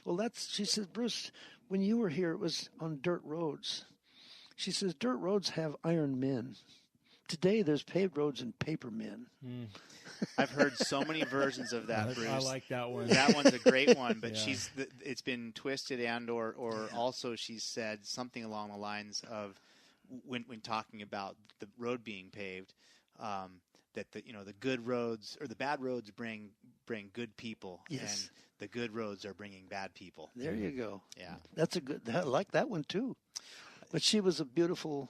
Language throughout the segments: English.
Well, she says, Bruce, when you were here, it was on dirt roads. She says, dirt roads have iron men. Today, there's paved roads and paper men. I've heard so many versions of that, Bruce. I like that one. That one's a great one, but Yeah. it's been twisted or also she's said something along the lines of when talking about the road being paved, that the good roads or the bad roads bring good people, Yes. and the good roads are bringing bad people. There you go. Yeah. That's I like that one too. But she was a beautiful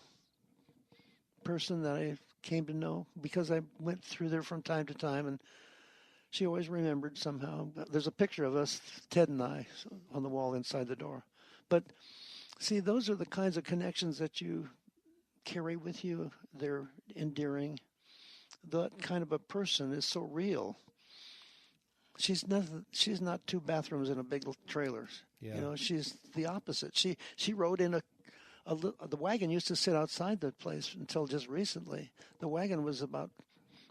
person that I came to know because I went through there from time to time, and she always remembered somehow. There's a picture of us, Ted and I, on the wall inside the door. But see, those are the kinds of connections that you carry with you. They're endearing. That kind of a person is so real. She's not two bathrooms in a big trailer. Yeah. She's the opposite. She rode in the wagon used to sit outside the place until just recently. The wagon was about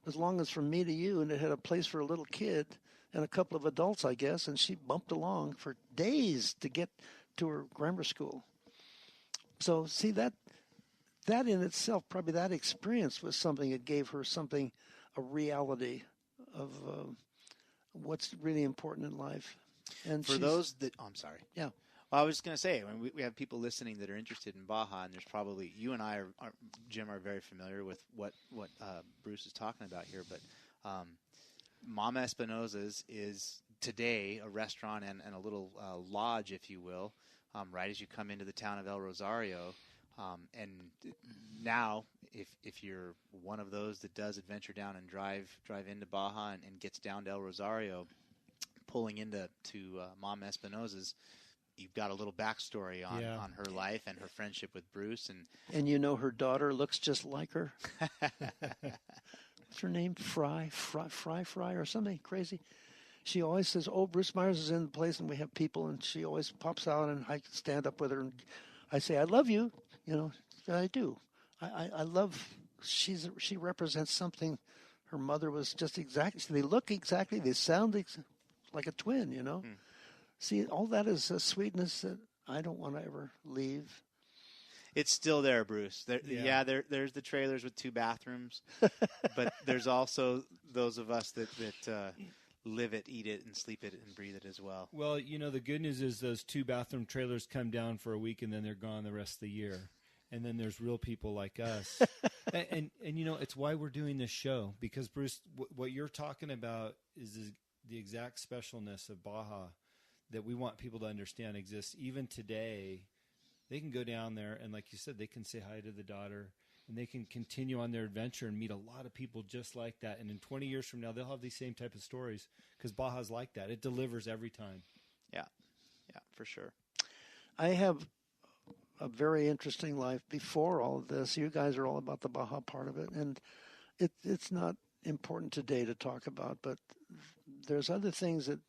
as long as from me to you, and it had a place for a little kid and a couple of adults, I guess, and she bumped along for days to get to her grammar school. So, see, that in itself, probably that experience was something that gave her a reality of what's really important in life. And For those that, I'm sorry. Yeah. Well, I was just going to say, we have people listening that are interested in Baja, and there's probably, you and I, Jim, are very familiar with what Bruce is talking about here, but Mama Espinosa's is today a restaurant and a little lodge, if you will, right as you come into the town of El Rosario. And now, if you're one of those that does adventure down and drive into Baja and gets down to El Rosario, pulling into Mama Espinosa's, you've got a little backstory on her life and her friendship with Bruce. And her daughter looks just like her. What's her name? Fry or something crazy. She always says, oh, Bruce Meyers is in the place and we have people, and she always pops out and I stand up with her and I say, I love you. I do. I love, she represents something. Her mother was just exactly, they look exactly, they sound like a twin, See, all that is a sweetness that I don't want to ever leave. It's still there, Bruce. There's the trailers with 2 bathrooms, but there's also those of us that live it, eat it, and sleep it, and breathe it as well. Well, the good news is those 2 bathroom trailers come down for a week, and then they're gone the rest of the year. And then there's real people like us. and it's why we're doing this show, because, Bruce, what you're talking about is the exact specialness of Baja that we want people to understand exists. Even today, they can go down there, and like you said, they can say hi to the daughter, and they can continue on their adventure and meet a lot of people just like that. And in 20 years from now, they'll have these same type of stories because Baja's like that. It delivers every time. Yeah, for sure. I have a very interesting life before all of this. You guys are all about the Baja part of it, and it's not important today to talk about, but there's other things that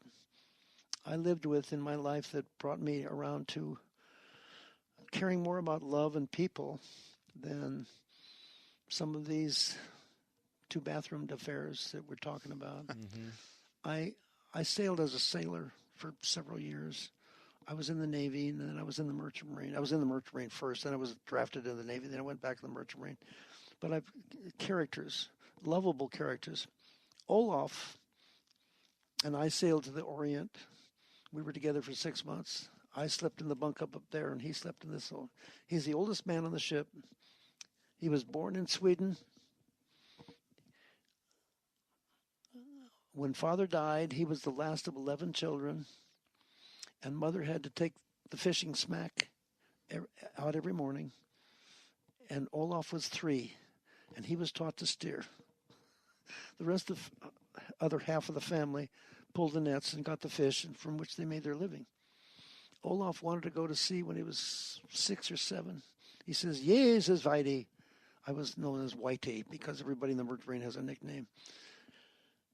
I lived with in my life that brought me around to caring more about love and people than some of these 2-bathroom affairs that we're talking about. Mm-hmm. I sailed as a sailor for several years. I was in the Navy, and then I was in the Merchant Marine. I was in the Merchant Marine first, then I was drafted into the Navy, then I went back to the Merchant Marine. But I've characters, lovable characters. Olaf and I sailed to the Orient. We were together for 6 months. I slept in the bunk up there, and he slept in this. He's the oldest man on the ship. He was born in Sweden. When father died, he was the last of 11 children, and mother had to take the fishing smack out every morning. And Olaf was 3, and he was taught to steer. The rest of other half of the family pulled the nets and got the fish, and from which they made their living. Olaf wanted to go to sea when he was 6 or 7. He says, "Jesus, Whitey." I was known as Whitey because everybody in the Merchant Marine has a nickname.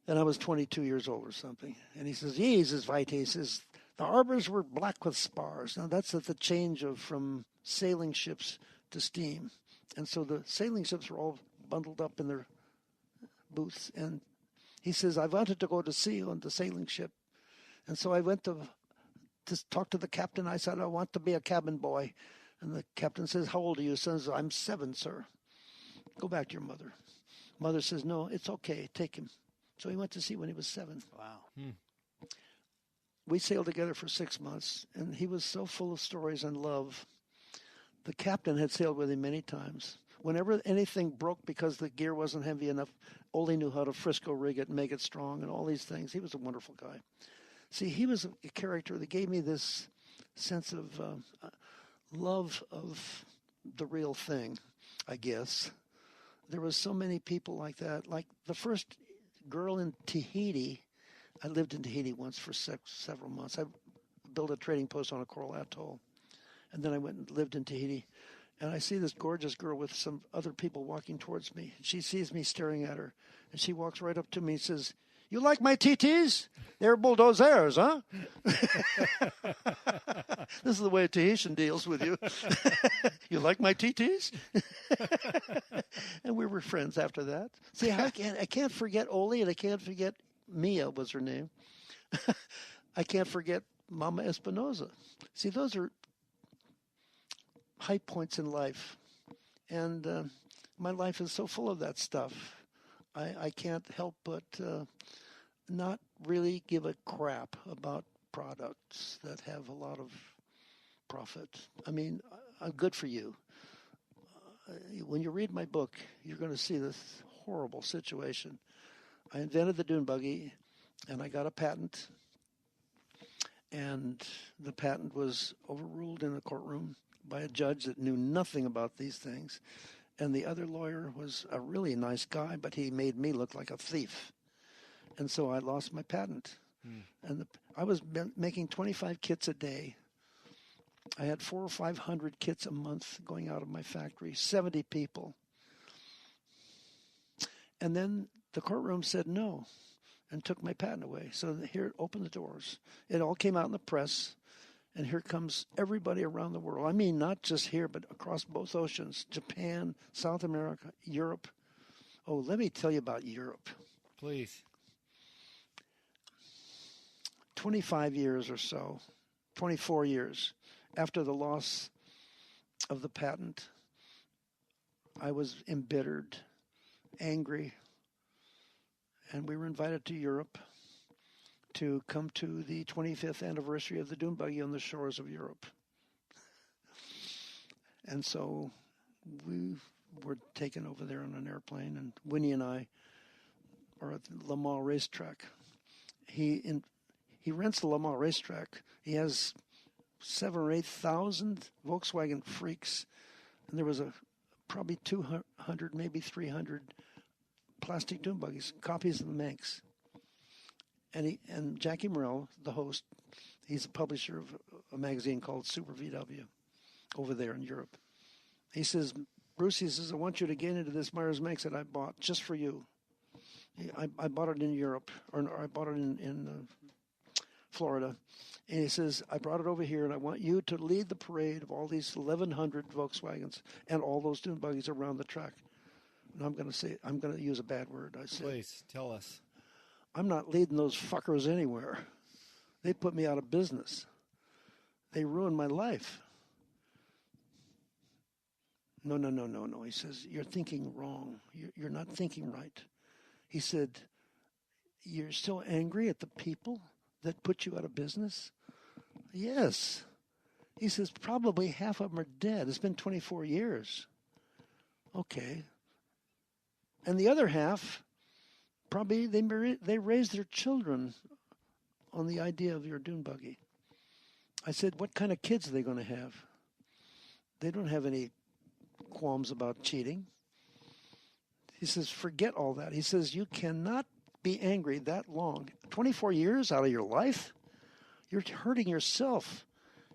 And I was 22 years old or something. And he says, "Jesus, Whitey." He says, "The harbors were black with spars." Now that's at the change from sailing ships to steam. And so the sailing ships were all bundled up in their booths. And he says, "I wanted to go to sea on the sailing ship." And so I went to just talk to the captain. I said, I want to be a cabin boy. And the captain says, how old are you? Says, I'm 7, sir. Go back to your mother. Mother says, no, it's okay. Take him. So he went to sea when he was 7. Wow. We sailed together for 6 months, and he was so full of stories and love. The captain had sailed with him many times. Whenever anything broke because the gear wasn't heavy enough, Ole knew how to Frisco rig it and make it strong and all these things. He was a wonderful guy. See, he was a character that gave me this sense of love of the real thing, I guess. There was so many people like that. Like the first girl in Tahiti, I lived in Tahiti once for several months. I built a trading post on a coral atoll. And then I went and lived in Tahiti. And I see this gorgeous girl with some other people walking towards me. She sees me staring at her. And she walks right up to me and says, you like my TTs? They're bulldozers, huh? This is the way a Tahitian deals with you. You like my TTs? And we were friends after that. See, I can't forget Ole, and I can't forget Mia was her name. I can't forget Mama Espinosa. See, those are high points in life. And my life is so full of that stuff. I can't help but not really give a crap about products that have a lot of profit. I mean, good for you. When you read my book, you're going to see this horrible situation. I invented the dune buggy, and I got a patent. And the patent was overruled in a courtroom by a judge that knew nothing about these things. And the other lawyer was a really nice guy, but he made me look like a thief. And so I lost my patent. And I was making 25 kits a day. I had 400 or 500 kits a month going out of my factory, 70 people. And then the courtroom said no and took my patent away. So here it opened the doors. It all came out in the press. And here comes everybody around the world. I mean, not just here, but across both oceans, Japan, South America, Europe. Oh, let me tell you about Europe. Please. 25 years or so, 24 years after the loss of the patent, I was embittered, angry, and we were invited to Europe to come to the 25th anniversary of the dune buggy on the shores of Europe. And so we were taken over there on an airplane, and Winnie and I are at the Le Mans racetrack. He rents the Le Mans racetrack. He has 7,000 or 8,000 Volkswagen freaks, and there was probably 200, maybe 300 plastic dune buggies, copies of the Manx. And Jackie Morrell, the host, he's a publisher of a magazine called Super VW over there in Europe. He says, Bruce, he says, I want you to get into this Meyers Manx that I bought just for you. I bought it in Europe, or I bought it in Florida. And he says, I brought it over here, and I want you to lead the parade of all these 1,100 Volkswagens and all those dune buggies around the track. And I'm going to use a bad word. I said, please, tell us. I'm not leading those fuckers anywhere. They put me out of business. They ruined my life. No. He says, you're thinking wrong. You're not thinking right. He said, you're still angry at the people that put you out of business? Yes. He says, probably half of them are dead. It's been 24 years. Okay. And the other half, probably they raised their children on the idea of your dune buggy. I said, what kind of kids are they going to have? They don't have any qualms about cheating. He says, forget all that. He says, you cannot be angry that long. 24 years out of your life? You're hurting yourself.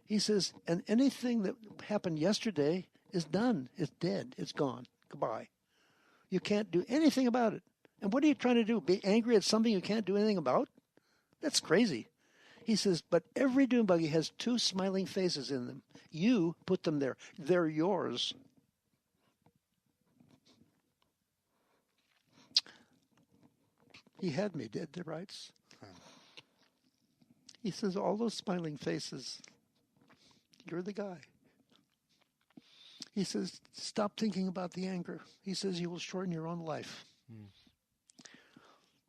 He says, and anything that happened yesterday is done. It's dead. It's gone. Goodbye. You can't do anything about it. And what are you trying to do? Be angry at something you can't do anything about? That's crazy. He says, but every dune buggy has 2 smiling faces in them. You put them there. They're yours. He had me dead to rights. He says, all those smiling faces, you're the guy. He says, stop thinking about the anger. He says, you will shorten your own life.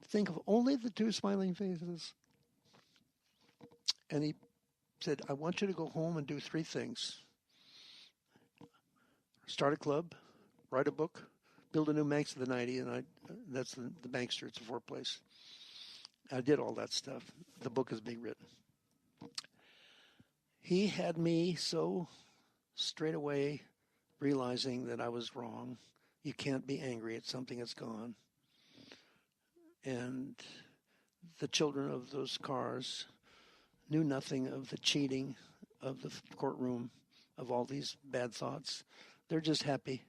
Think of only the two smiling faces. And he said, I want you to go home and do 3 things. Start a club, write a book, build a new Manx of the 90, and that's the Bankster. It's a 4-place. I did all that stuff. The book is being written. He had me so straight away realizing that I was wrong. You can't be angry at something that's gone. And the children of those cars knew nothing of the cheating of the courtroom, of all these bad thoughts. They're just happy.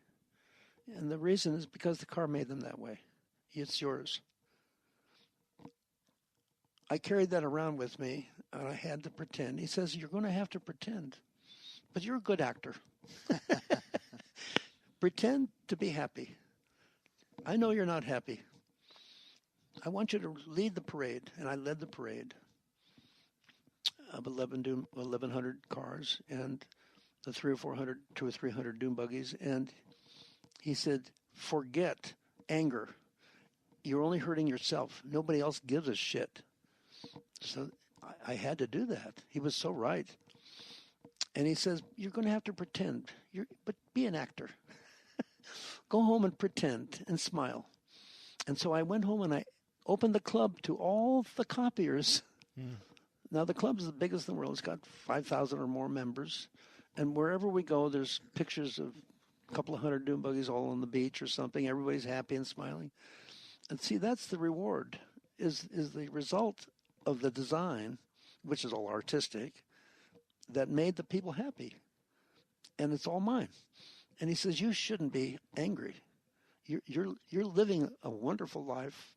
And the reason is because the car made them that way. It's yours. I carried that around with me, and I had to pretend. He says, you're going to have to pretend, but you're a good actor. Pretend to be happy. I know you're not happy. I want you to lead the parade, and I led the parade of 1,100 cars and the 200 or 300 dune buggies. And he said, forget anger. You're only hurting yourself. Nobody else gives a shit. So I had to do that. He was so right. And he says, you're going to have to pretend. But be an actor. Go home and pretend and smile. And so I went home and I opened the club to all the copiers. Now, the club is the biggest in the world. It's got 5,000 or more members. And wherever we go, there's pictures of a couple of 100 dune buggies all on the beach or something. Everybody's happy and smiling. And see, that's the reward, is the result of the design, which is all artistic, that made the people happy. And it's all mine. And he says, you shouldn't be angry. You're living a wonderful life.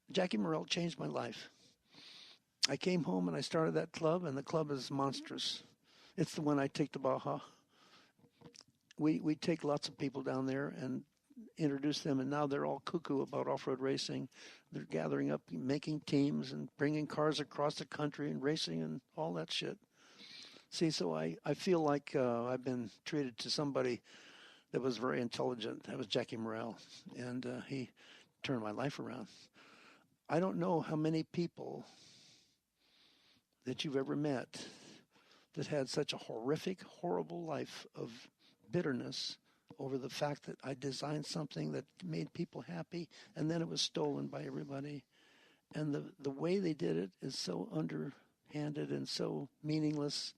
Jackie Morrell changed my life. I came home and I started that club, and the club is monstrous. It's the one I take to Baja. We take lots of people down there and introduce them, and now they're all cuckoo about off-road racing. They're gathering up, making teams, and bringing cars across the country and racing and all that shit. See, so I feel like I've been treated to somebody that was very intelligent. That was Jackie Morrell, and he turned my life around. I don't know how many people that you've ever met that had such a horrific, horrible life of bitterness over the fact that I designed something that made people happy, and then it was stolen by everybody. And the way they did it is so underhanded and so meaningless.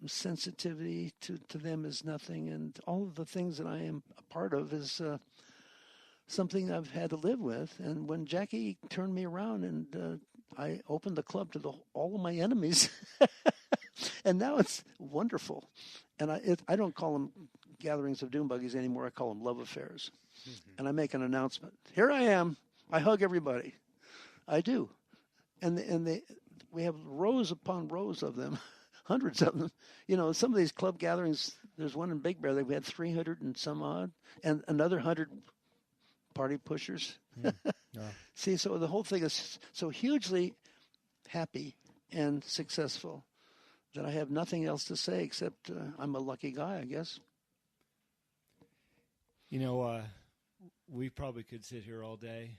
Sensitivity to them is nothing, and all of the things that I am a part of is something I've had to live with. And when Jackie turned me around and I opened the club to all of my enemies, and now it's wonderful. And I don't call them gatherings of dune buggies anymore. I call them love affairs. Mm-hmm. And I make an announcement. Here I am. I hug everybody. I do. And we have rows upon rows of them. Hundreds of them. You know, some of these club gatherings, there's one in Big Bear that we had 300 and some odd, and another 100 party pushers. Yeah. See, so the whole thing is so hugely happy and successful that I have nothing else to say except I'm a lucky guy, I guess. You know, we probably could sit here all day.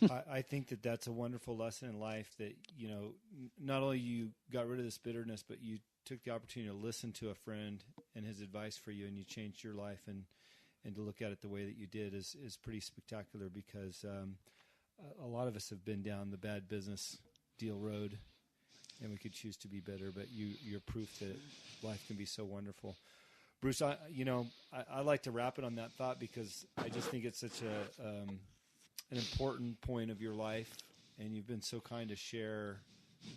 I think that that's a wonderful lesson in life that, you know, not only you got rid of this bitterness, but you took the opportunity to listen to a friend and his advice for you, and you changed your life, and to look at it the way that you did is pretty spectacular, because a lot of us have been down the bad business deal road, and we could choose to be bitter, but you're proof that life can be so wonderful. Bruce, I like to wrap it on that thought, because I just think it's such an important point of your life, and you've been so kind to share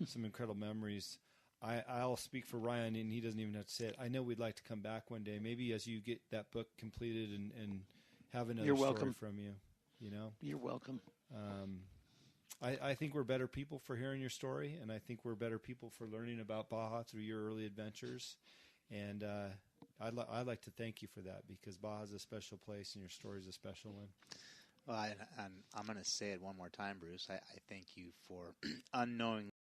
some incredible memories. I'll speak for Ryan, and he doesn't even have to say it. I know we'd like to come back one day, maybe as you get that book completed and have another story from you. You know, you're welcome. I think we're better people for hearing your story, and I think we're better people for learning about Baja through your early adventures. And I'd like to thank you for that, because Baja is a special place, and your story is a special one. Well, and I'm going to say it one more time, Bruce. I thank you for unknowingly